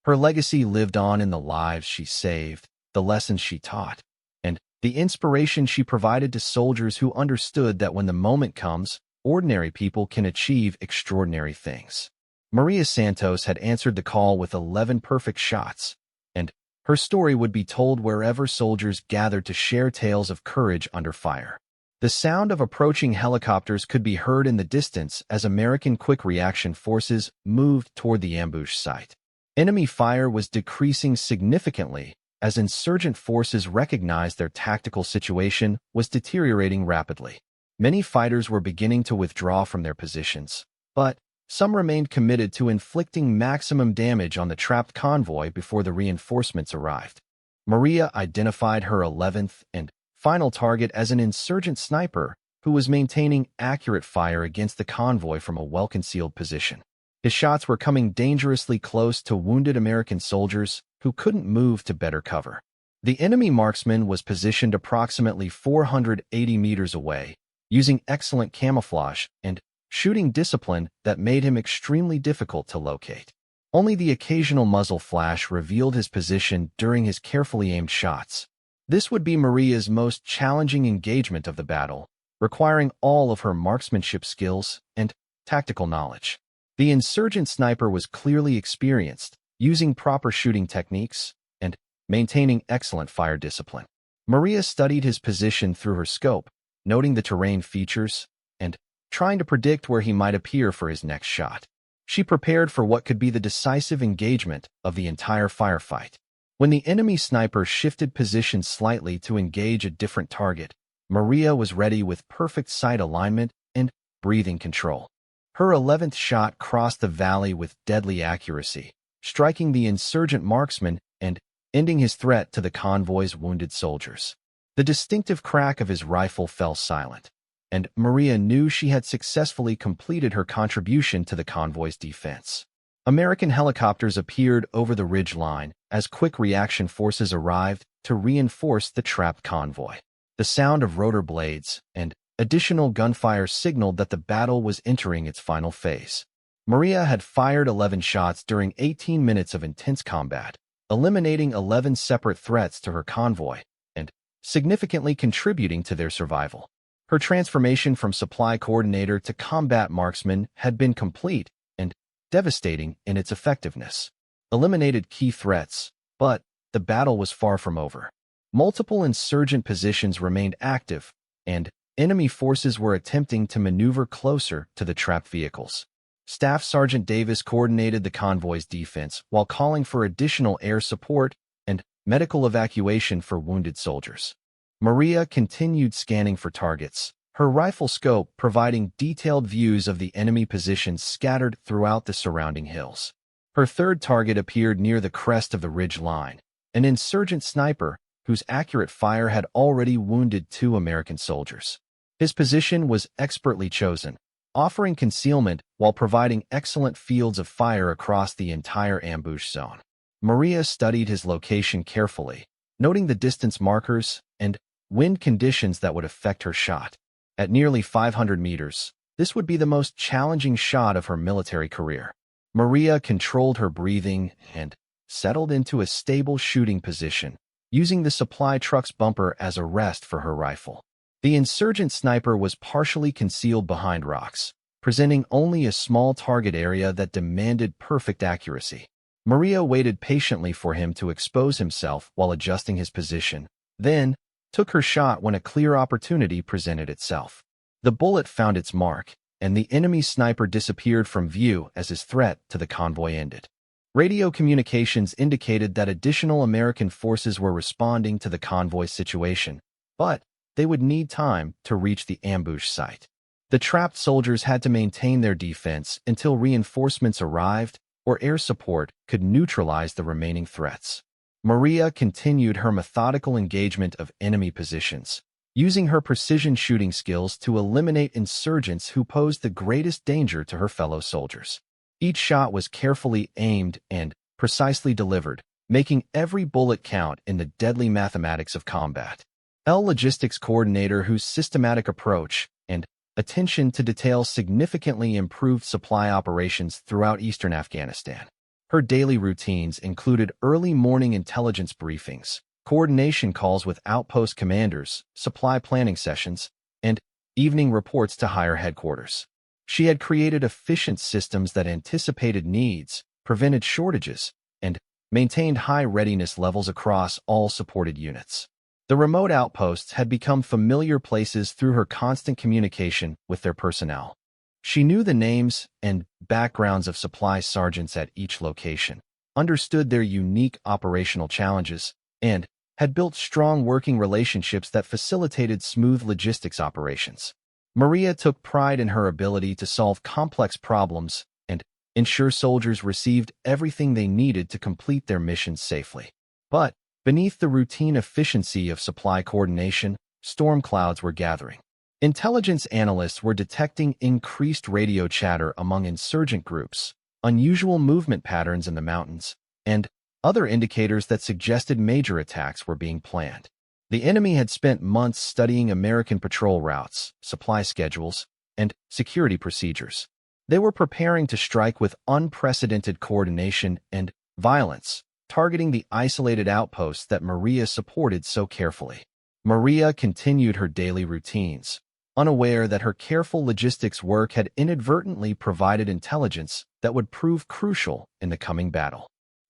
Her legacy lived on in the lives she saved, the lessons she taught, and the inspiration she provided to soldiers who understood that when the moment comes, ordinary people can achieve extraordinary things. Maria Santos had answered the call with 11 perfect shots, and her story would be told wherever soldiers gathered to share tales of courage under fire. The sound of approaching helicopters could be heard in the distance as American quick reaction forces moved toward the ambush site. Enemy fire was decreasing significantly as insurgent forces recognized their tactical situation was deteriorating rapidly. Many fighters were beginning to withdraw from their positions, but some remained committed to inflicting maximum damage on the trapped convoy before the reinforcements arrived. Maria identified her 11th and final target as an insurgent sniper who was maintaining accurate fire against the convoy from a well-concealed position. His shots were coming dangerously close to wounded American soldiers who couldn't move to better cover. The enemy marksman was positioned approximately 480 meters away, using excellent camouflage and shooting discipline that made him extremely difficult to locate. Only the occasional muzzle flash revealed his position during his carefully aimed shots. This would be Maria's most challenging engagement of the battle, requiring all of her marksmanship skills and tactical knowledge. The insurgent sniper was clearly experienced, using proper shooting techniques and maintaining excellent fire discipline. Maria studied his position through her scope, noting the terrain features and trying to predict where he might appear for his next shot. She prepared for what could be the decisive engagement of the entire firefight. When the enemy sniper shifted position slightly to engage a different target, Maria was ready with perfect sight alignment and breathing control. Her 11th shot crossed the valley with deadly accuracy, striking the insurgent marksman and ending his threat to the convoy's wounded soldiers. The distinctive crack of his rifle fell silent, and Maria knew she had successfully completed her contribution to the convoy's defense. American helicopters appeared over the ridge line as quick reaction forces arrived to reinforce the trapped convoy. The sound of rotor blades and additional gunfire signaled that the battle was entering its final phase. Maria had fired 11 shots during 18 minutes of intense combat, eliminating 11 separate threats to her convoy and significantly contributing to their survival. Her transformation from supply coordinator to combat marksman had been complete and devastating in its effectiveness. Eliminated key threats, but the battle was far from over. Multiple insurgent positions remained active, and enemy forces were attempting to maneuver closer to the trapped vehicles. Staff Sergeant Davis coordinated the convoy's defense while calling for additional air support and medical evacuation for wounded soldiers. Maria continued scanning for targets, her rifle scope providing detailed views of the enemy positions scattered throughout the surrounding hills. Her third target appeared near the crest of the ridge line, an insurgent sniper whose accurate fire had already wounded 2 American soldiers. His position was expertly chosen, offering concealment while providing excellent fields of fire across the entire ambush zone. Maria studied his location carefully, noting the distance markers and wind conditions that would affect her shot. At nearly 500 meters, this would be the most challenging shot of her military career. Maria controlled her breathing and settled into a stable shooting position, using the supply truck's bumper as a rest for her rifle. The insurgent sniper was partially concealed behind rocks, presenting only a small target area that demanded perfect accuracy. Maria waited patiently for him to expose himself while adjusting his position, then took her shot when a clear opportunity presented itself. The bullet found its mark, and the enemy sniper disappeared from view as his threat to the convoy ended. Radio communications indicated that additional American forces were responding to the convoy situation, but they would need time to reach the ambush site. The trapped soldiers had to maintain their defense until reinforcements arrived or air support could neutralize the remaining threats. Maria continued her methodical engagement of enemy positions, using her precision shooting skills to eliminate insurgents who posed the greatest danger to her fellow soldiers. Each shot was carefully aimed and precisely delivered, making every bullet count in the deadly mathematics of combat. Logistics coordinator whose systematic approach and attention to detail significantly improved supply operations throughout eastern Afghanistan. Her daily routines included early morning intelligence briefings, coordination calls with outpost commanders, supply planning sessions, and evening reports to higher headquarters. She had created efficient systems that anticipated needs, prevented shortages, and maintained high readiness levels across all supported units. The remote outposts had become familiar places through her constant communication with their personnel. She knew the names and backgrounds of supply sergeants at each location, understood their unique operational challenges, and had built strong working relationships that facilitated smooth logistics operations. Maria took pride in her ability to solve complex problems and ensure soldiers received everything they needed to complete their missions safely. But beneath the routine efficiency of supply coordination, storm clouds were gathering. Intelligence analysts were detecting increased radio chatter among insurgent groups, unusual movement patterns in the mountains, and other indicators that suggested major attacks were being planned. The enemy had spent months studying American patrol routes, supply schedules, and security procedures. They were preparing to strike with unprecedented coordination and violence, targeting the isolated outposts that Maria supported so carefully. Maria continued her daily routines, unaware that her careful logistics work had inadvertently provided intelligence that would prove crucial in the coming battle.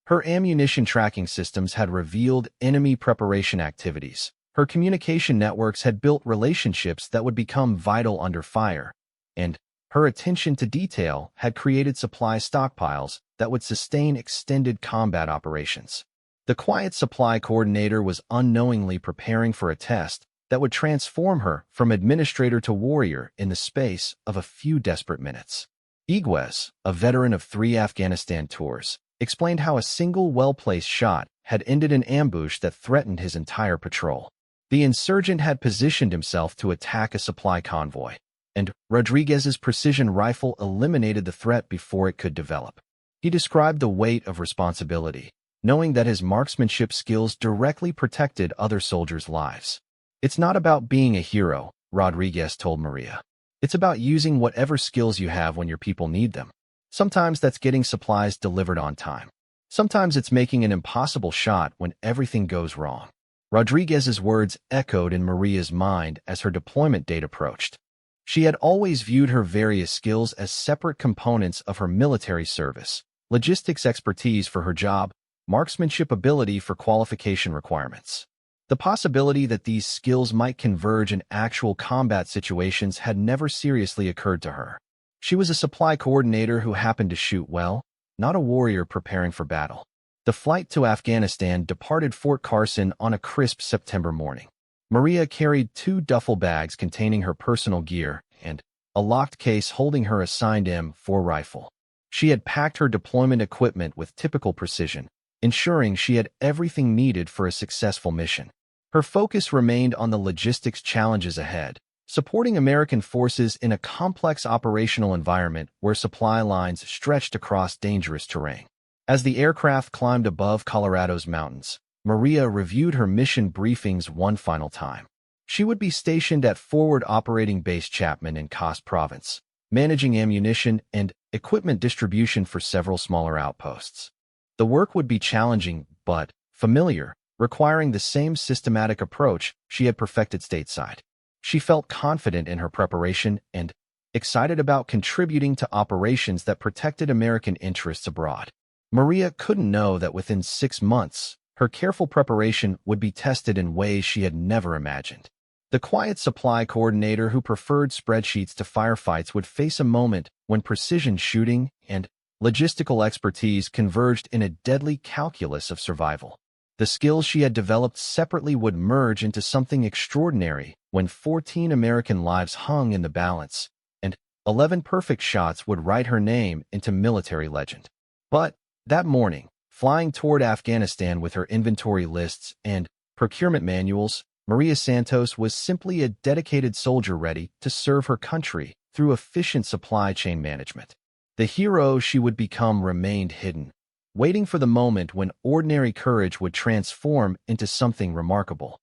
Her ammunition tracking systems had revealed enemy preparation activities. Her communication networks had built relationships that would become vital under fire, and her attention to detail had created supply stockpiles that would sustain extended combat operations. The quiet supply coordinator was unknowingly preparing for a test that would transform her from administrator to warrior in the space of a few desperate minutes. Iguez, a veteran of 3 Afghanistan tours, explained how a single well-placed shot had ended an ambush that threatened his entire patrol. The insurgent had positioned himself to attack a supply convoy, and Rodriguez's precision rifle eliminated the threat before it could develop. He described the weight of responsibility, knowing that his marksmanship skills directly protected other soldiers' lives. "It's not about being a hero," Rodriguez told Maria. "It's about using whatever skills you have when your people need them. Sometimes that's getting supplies delivered on time. Sometimes it's making an impossible shot when everything goes wrong." Rodriguez's words echoed in Maria's mind as her deployment date approached. She had always viewed her various skills as separate components of her military service: logistics expertise for her job, marksmanship ability for qualification requirements. The possibility that these skills might converge in actual combat situations had never seriously occurred to her. She was a supply coordinator who happened to shoot well, not a warrior preparing for battle. The flight to Afghanistan departed Fort Carson on a crisp September morning. Maria carried 2 duffel bags containing her personal gear and a locked case holding her assigned M4 rifle. She had packed her deployment equipment with typical precision, ensuring she had everything needed for a successful mission. Her focus remained on the logistics challenges ahead, supporting American forces in a complex operational environment where supply lines stretched across dangerous terrain. As the aircraft climbed above Colorado's mountains, Maria reviewed her mission briefings one final time. She would be stationed at Forward Operating Base Chapman in Coast Province, managing ammunition and equipment distribution for several smaller outposts. The work would be challenging but familiar, requiring the same systematic approach she had perfected stateside. She felt confident in her preparation and excited about contributing to operations that protected American interests abroad. Maria couldn't know that within 6 months, her careful preparation would be tested in ways she had never imagined. The quiet supply coordinator who preferred spreadsheets to firefights would face a moment when precision shooting and logistical expertise converged in a deadly calculus of survival. The skills she had developed separately would merge into something extraordinary when 14 American lives hung in the balance, and 11 perfect shots would write her name into military legend. But that morning, flying toward Afghanistan with her inventory lists and procurement manuals, Maria Santos was simply a dedicated soldier ready to serve her country through efficient supply chain management. The hero she would become remained hidden, waiting for the moment when ordinary courage would transform into something remarkable.